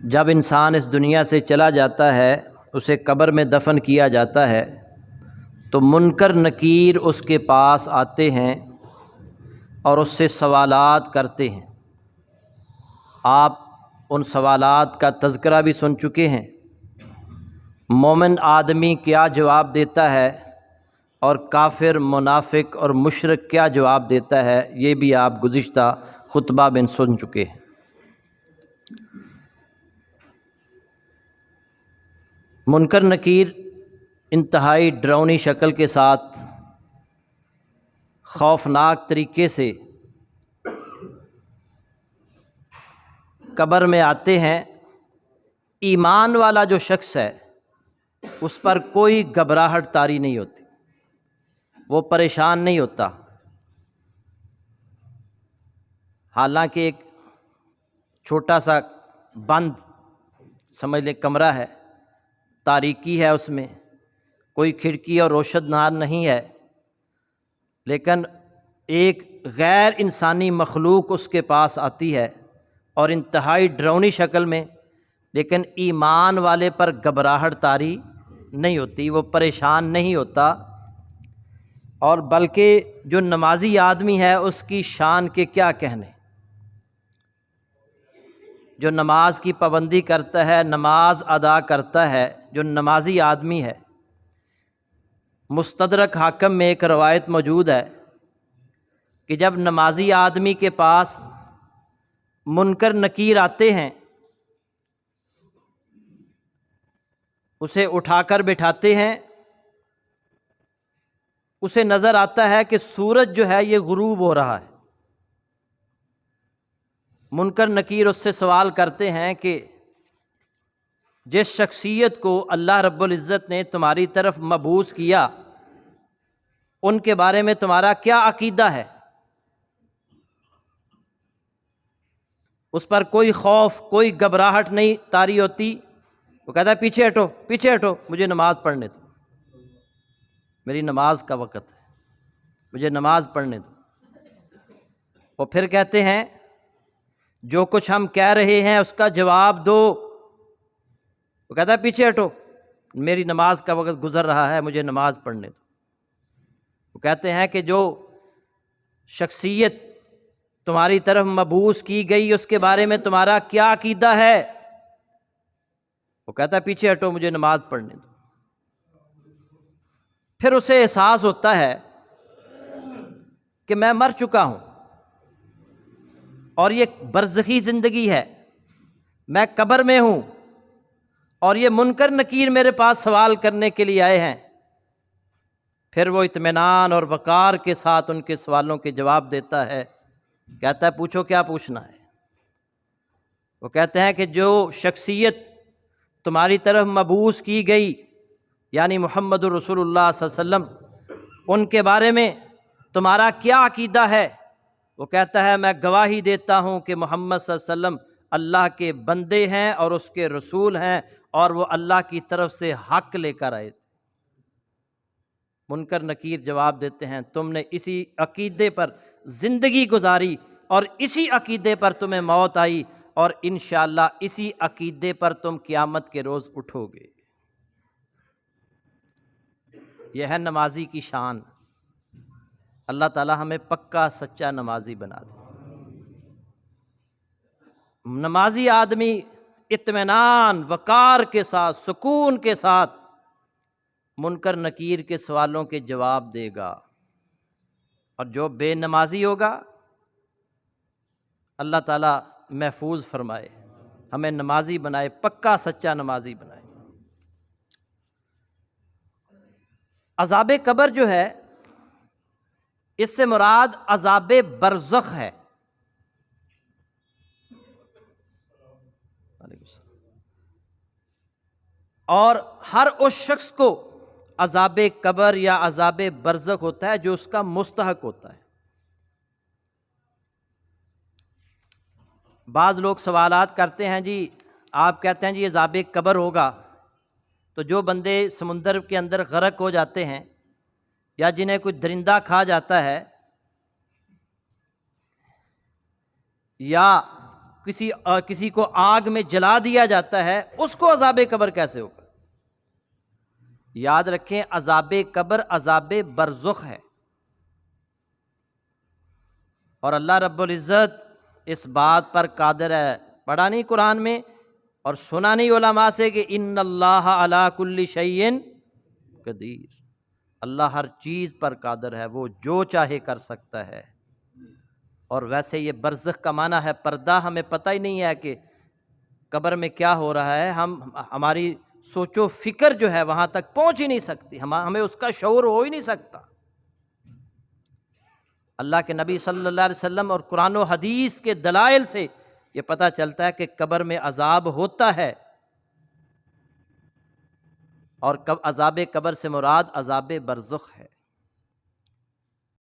جب انسان اس دنیا سے چلا جاتا ہے، اسے قبر میں دفن کیا جاتا ہے تو منکر نکیر اس کے پاس آتے ہیں اور اس سے سوالات کرتے ہیں۔ آپ ان سوالات کا تذکرہ بھی سن چکے ہیں۔ مومن آدمی کیا جواب دیتا ہے اور کافر، منافق اور مشرک کیا جواب دیتا ہے، یہ بھی آپ گزشتہ خطبہ میں سن چکے ہیں۔ منکر نکیر انتہائی ڈراؤنی شکل کے ساتھ، خوفناک طریقے سے قبر میں آتے ہیں۔ ایمان والا جو شخص ہے اس پر کوئی گھبراہٹ طاری نہیں ہوتی، وہ پریشان نہیں ہوتا۔ حالانکہ ایک چھوٹا سا بند سمجھ لیں کمرہ ہے، تاریکی ہے، اس میں کوئی کھڑکی اور روشن دان نہیں ہے، لیکن ایک غیر انسانی مخلوق اس کے پاس آتی ہے اور انتہائی ڈراؤنی شکل میں، لیکن ایمان والے پر گھبراہٹ طاری نہیں ہوتی، وہ پریشان نہیں ہوتا۔ اور بلکہ جو نمازی آدمی ہے اس کی شان کے کیا کہنے، جو نماز کی پابندی کرتا ہے، نماز ادا کرتا ہے، جو نمازی آدمی ہے۔ مستدرک حاکم میں ایک روایت موجود ہے کہ جب نمازی آدمی کے پاس منکر نکیر آتے ہیں، اسے اٹھا کر بٹھاتے ہیں، اسے نظر آتا ہے کہ سورج جو ہے یہ غروب ہو رہا ہے۔ منکر نکیر اس سے سوال کرتے ہیں کہ جس شخصیت کو اللہ رب العزت نے تمہاری طرف مبعوث کیا، ان کے بارے میں تمہارا کیا عقیدہ ہے؟ اس پر کوئی خوف، کوئی گھبراہٹ نہیں طاری ہوتی۔ وہ کہتا ہے پیچھے ہٹو، پیچھے ہٹو، مجھے نماز پڑھنے دو، میری نماز کا وقت ہے، مجھے نماز پڑھنے دو۔ وہ پھر کہتے ہیں جو کچھ ہم کہہ رہے ہیں اس کا جواب دو۔ وہ کہتا ہے پیچھے ہٹو، میری نماز کا وقت گزر رہا ہے، مجھے نماز پڑھنے دو۔ وہ کہتے ہیں کہ جو شخصیت تمہاری طرف مبعوث کی گئی اس کے بارے میں تمہارا کیا عقیدہ ہے؟ وہ کہتا ہے پیچھے ہٹو، مجھے نماز پڑھنے دو۔ پھر اسے احساس ہوتا ہے کہ میں مر چکا ہوں اور یہ برزخی زندگی ہے، میں قبر میں ہوں اور یہ منکر نکیر میرے پاس سوال کرنے کے لیے آئے ہیں۔ پھر وہ اطمینان اور وقار کے ساتھ ان کے سوالوں کے جواب دیتا ہے، کہتا ہے پوچھو کیا پوچھنا ہے۔ وہ کہتے ہیں کہ جو شخصیت تمہاری طرف مبعوث کی گئی، یعنی محمد رسول اللہ صلی اللہ علیہ وسلم، ان کے بارے میں تمہارا کیا عقیدہ ہے؟ وہ کہتا ہے میں گواہی دیتا ہوں کہ محمد صلی اللہ علیہ وسلم اللہ کے بندے ہیں اور اس کے رسول ہیں، اور وہ اللہ کی طرف سے حق لے کر آئے تھے۔ منکر نکیر جواب دیتے ہیں تم نے اسی عقیدے پر زندگی گزاری اور اسی عقیدے پر تمہیں موت آئی، اور انشاءاللہ اسی عقیدے پر تم قیامت کے روز اٹھو گے۔ یہ ہے نمازی کی شان۔ اللہ تعالی ہمیں پکا سچا نمازی بنا دے۔ نمازی آدمی اطمینان، وقار کے ساتھ، سکون کے ساتھ منکر نکیر کے سوالوں کے جواب دے گا، اور جو بے نمازی ہوگا اللہ تعالیٰ محفوظ فرمائے، ہمیں نمازی بنائے، پکا سچا نمازی بنائے۔ عذاب قبر جو ہے اس سے مراد عذاب برزخ ہے۔ اور ہر اس شخص کو عذاب قبر یا عذاب برزخ ہوتا ہے جو اس کا مستحق ہوتا ہے۔ بعض لوگ سوالات کرتے ہیں جی، آپ کہتے ہیں جی عذاب قبر ہوگا، تو جو بندے سمندر کے اندر غرق ہو جاتے ہیں یا جنہیں کوئی درندہ کھا جاتا ہے یا کسی کو آگ میں جلا دیا جاتا ہے، اس کو عذاب قبر کیسے ہوگا؟ یاد رکھیں، عذاب قبر عذاب برزخ ہے، اور اللہ رب العزت اس بات پر قادر ہے، پڑھا نہیں قرآن میں اور سنا نہیں علماء سے کہ ان اللہ علی کل شیء قدیر، اللہ ہر چیز پر قادر ہے، وہ جو چاہے کر سکتا ہے۔ اور ویسے یہ برزخ کا معنی ہے پردہ، ہمیں پتہ ہی نہیں ہے کہ قبر میں کیا ہو رہا ہے، ہماری سوچ و فکر جو ہے وہاں تک پہنچ ہی نہیں سکتی، ہمیں اس کا شعور ہو ہی نہیں سکتا۔ اللہ کے نبی صلی اللہ علیہ وسلم اور قرآن و حدیث کے دلائل سے یہ پتہ چلتا ہے کہ قبر میں عذاب ہوتا ہے، اور عذاب قبر سے مراد عذاب برزخ ہے۔